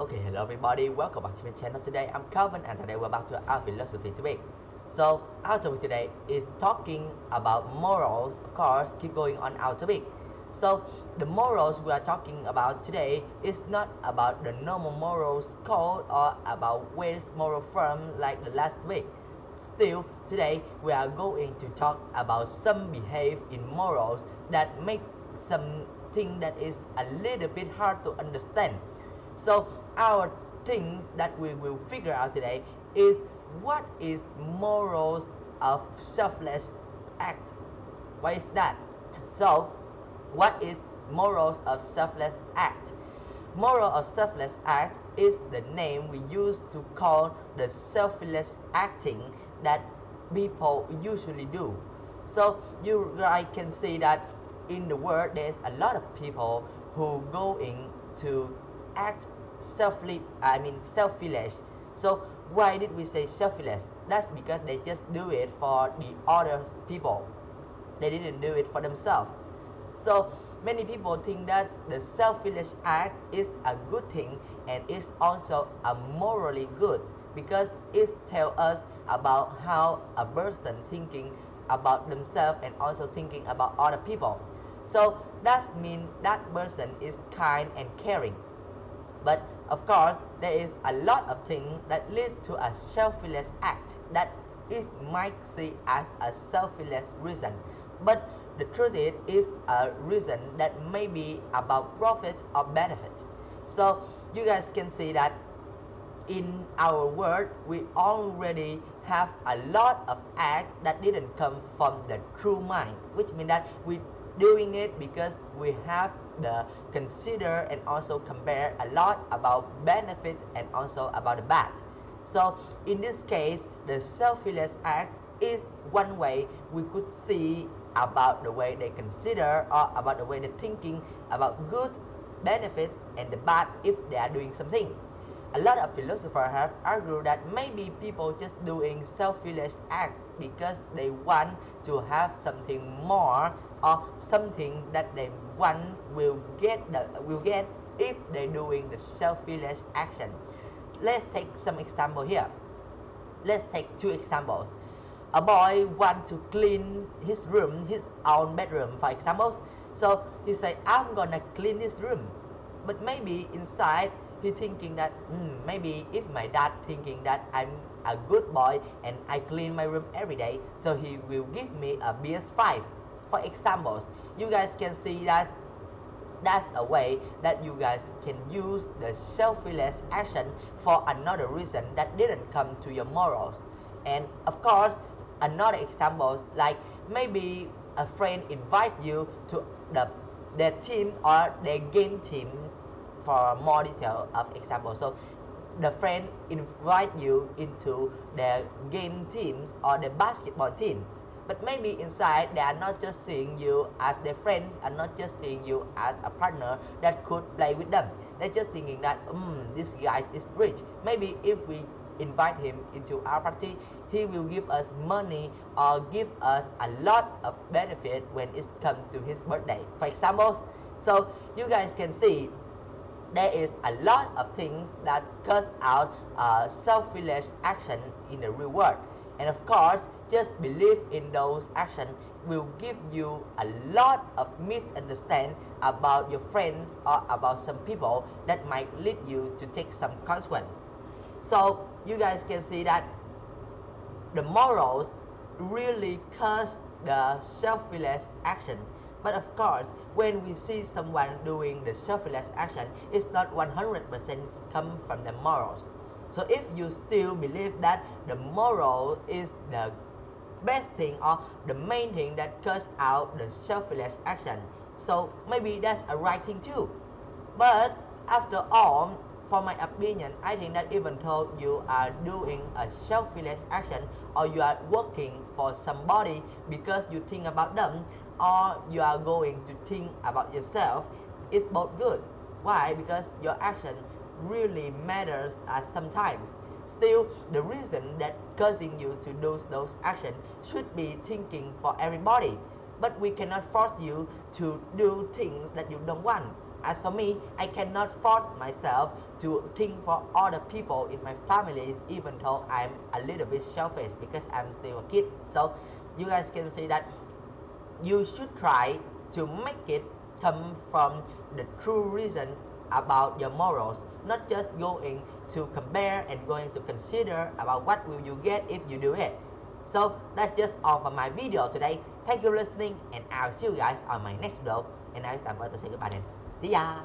Okay, hello everybody, welcome back to my channel. Today I'm Calvin and today we're back to our philosophy topic. So our topic today is talking about morals. Of course, keep going on our topic. So the morals we are talking about today is not about the normal morals code or about Wales moral firm like the last week. Still, today we are going to talk about some behavior in morals that make something that is a little bit hard to understand. So our things that we will figure out today is what is morals of selfless act. What is that? So what is morals of selfless act? Moral of selfless act is the name we use to call the selfless acting that people usually do. So you guys can see that in the world there's a lot of people who going to act selfish. So why did we say selfish? That's because they just do it for the other people. They didn't do it for themselves. So many people think that the selfish act is a good thing and is also a morally good because it tells us about how a person thinking about themselves and also thinking about other people. So that means that person is kind and caring. But of course, there is a lot of things that lead to a selfless act that is might see as a selfless reason. But the truth is a reason that may be about profit or benefit. So you guys can see that in our world we already have a lot of acts that didn't come from the true mind, which means that we doing it because we have the consider and also compare a lot about benefit and also about the bad. So in this case, the selfless act is one way we could see about the way they consider or about the way they're thinking about good, benefit and the bad if they are doing something. A lot of philosophers have argued that maybe people just doing selfless act because they want to have something more or something that they want will get if they're doing the selfless action. Let's take some example here. Let's take two examples. A boy want to clean his room, his own bedroom, for example. So he say, I'm gonna clean this room. But maybe inside he thinking that maybe if my dad thinking that I'm a good boy and I clean my room every day, so he will give me a PS5. For examples, you guys can see that that's a way that you guys can use the selfless action for another reason that didn't come to your morals. And of course, another example like maybe a friend invite you to their team or their game teams for more detail of example. So the friend invite you into their game teams or the basketball teams, but maybe inside they are not just seeing you as their friends and not just seeing you as a partner that could play with them. They're just thinking that this guy is rich, maybe if we invite him into our party he will give us money or give us a lot of benefit when it comes to his birthday, for example. So you guys can see there is a lot of things that cause out selfish action in the real world. And of course, just believe in those actions will give you a lot of misunderstanding about your friends or about some people that might lead you to take some consequence. So you guys can see that the morals really cause the selfless action. But of course, when we see someone doing the selfless action, it's not 100% come from the morals. So if you still believe that the moral is the best thing or the main thing that causes out the selfless action, so maybe that's a right thing too. But after all, for my opinion, I think that even though you are doing a selfless action or you are working for somebody because you think about them or you are going to think about yourself, it's both good. Why? Because your action really matters sometimes. Still, the reason that causing you to do those actions should be thinking for everybody. But we cannot force you to do things that you don't want. As for me, I cannot force myself to think for other people in my families, even though I'm a little bit selfish because I'm still a kid. So you guys can see that you should try to make it come from the true reason about your morals, not just going to compare and going to consider about what will you get if you do it. So that's just all for my video today. Thank you for listening, and I'll see you guys on my next video. And now it's time for us to say goodbye then. See ya!